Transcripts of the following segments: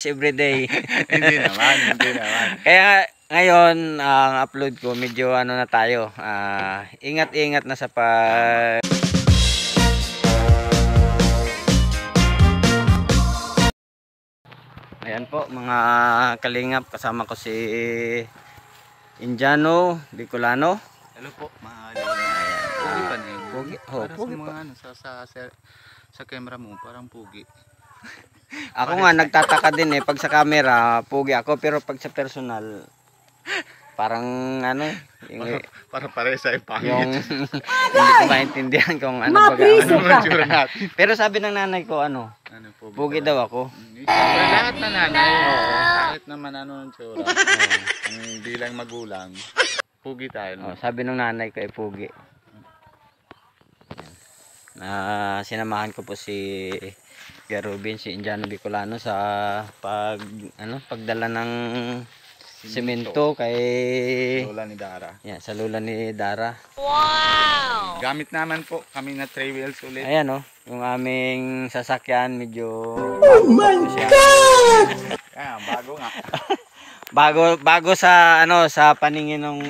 Everyday. Hindi naman, hindi naman. Kaya ngayon ang upload ko medyo ano na tayo, ingat-ingat na sa pag Ayan po mga kalingap, kasama ko si Indiano Bicolano. Hello po, mga kalingap. Pugi pa na yun. Pugi? Oh, para pugi sa mga pa. ano, sa camera mo, parang pugi. Ako nga nagtataka din pag sa camera, pugi ako, pero pag sa personal, parang ano, Para pare sa ipangit. yung hindi ko maintindihan kung ano baga. Ano ang tsura natin? Pero sabi ng nanay ko Ano, pugi daw ako. Siyempre, lahat na nanay. Kahit naman ano ang tsura. Hindi lang magulang. Pugi tayo. No? Sabi ng nanay ko pugi. Sinamahan ko po si Garubin, si Indiano Bicolano sa pagdala ng semento kay Lola ni Dara. Yan, sa lola ni Dara. Wow! Gamit naman po kami na 3 wheels ulit. Ayan yung aming sasakyan medyo Oh my God! Bago nga. bago sa sa paningin ng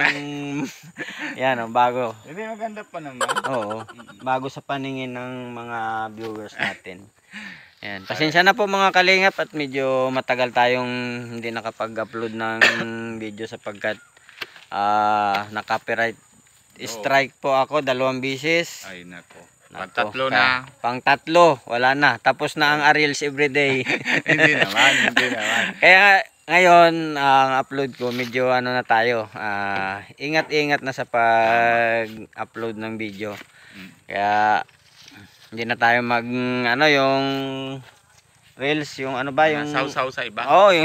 yan bago. Hindi maganda pa naman. Oo. Bago sa paningin ng mga viewers natin. Ayan. Pasensya na po mga kalingap at medyo matagal tayong hindi nakapag-upload ng video sapagkat na-copyright strike po ako 2 beses. Ay nako. Pang-tatlo na. Pang-tatlo, wala na. Tapos na ang Ariels Everyday. Hindi naman, hindi naman. Kaya ngayon ang upload ko medyo ano na tayo. Ingat-ingat na sa pag-upload ng video. Kaya hindi na tayo mag yung reels, yung ano ba yung sausaw sa iba. yung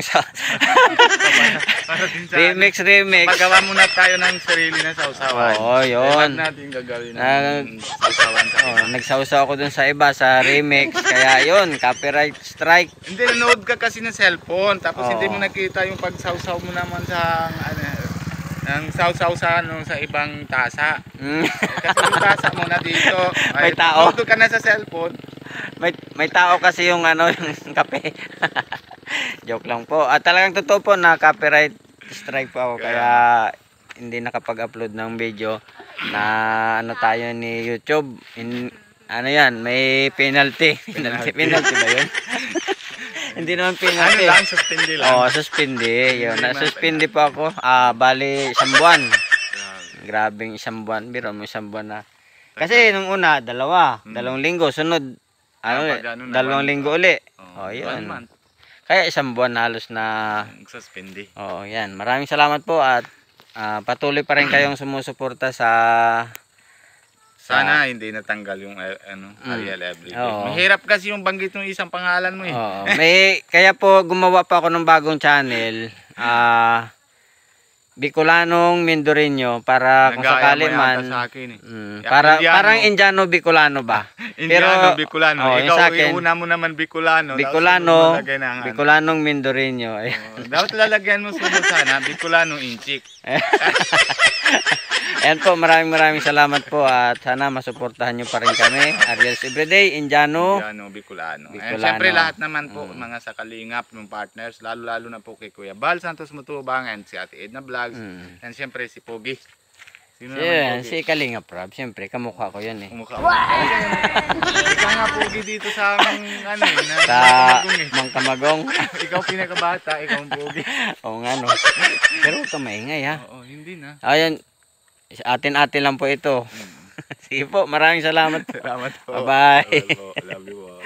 Para din sa remix. Paggawa muna tayo ng sarili na sausawan. Yun. Natin gagawin ng sausawan sa iba. Nagsawsaw ako dun sa iba sa remix. Kaya yun, copyright strike. Hindi, nanood ka kasi ng cellphone. Tapos hindi mo nakita yung pagsawsaw mo naman sa ng sausaw sa ibang tasa. Kasi yung tasa mo na dito. May tao. Nanood ka na sa cellphone. May tao kasi yung yung kape. Joke lang po. At talagang totoo po na copyright strike po ako. Kaya hindi nakapag-upload ng video na tayo ni YouTube. May penalty. Penalty ba yun? Hindi naman penalty. Lang, suspindi lang. Suspindi. Yun. Nasuspindi po ako. Bali, 1 buwan. Grabing 1 buwan. Biro mo 1 buwan na. Kasi nung una, 2 linggo. Sunod, 2 linggo uli. Yun. Kaya 1 buwan halos na suspindi. Yan. Maraming salamat po at patuloy pa rin kayong sumusuporta sa sana hindi natanggal yung Ariel Everyday. Mahirap kasi yung banggit ng isang pangalan mo kaya po gumawa pa ako ng bagong channel. Bicolanong Mindoreño para kung sakali man parang Indiano Bicolano ba? Indiano Bicolano. Ikaw sa akin, iuna mo naman Bicolano. Bicolanong Mindoreño. Dapat lalagyan mo sana Bicolano Inchik. Ayan po, maraming salamat po at sana masuportahan nyo pa rin kami. Ariels Everyday, Indiano Bicolano. Siyempre lahat naman po mga sa kalingap, ng partners, lalo na po kay Kuya Bal Santos Mutubang and si Ate Edna Vlogs. And siyempre si Pogi. Sino naman Pogi? Si Kalingap Rob, siyempre kamukha ko yun Kamukha mo. Ikaw nga Pogi dito sa sa Mangkamagong. Ikaw pinakabata, ikaw ang Pogi. Oo nga no. Pero huwag ka maingay ha. Hindi na. Ayan. Atin-atin lang po ito. Sige po, maraming salamat po. Salamat po. Bye-bye. Love you all.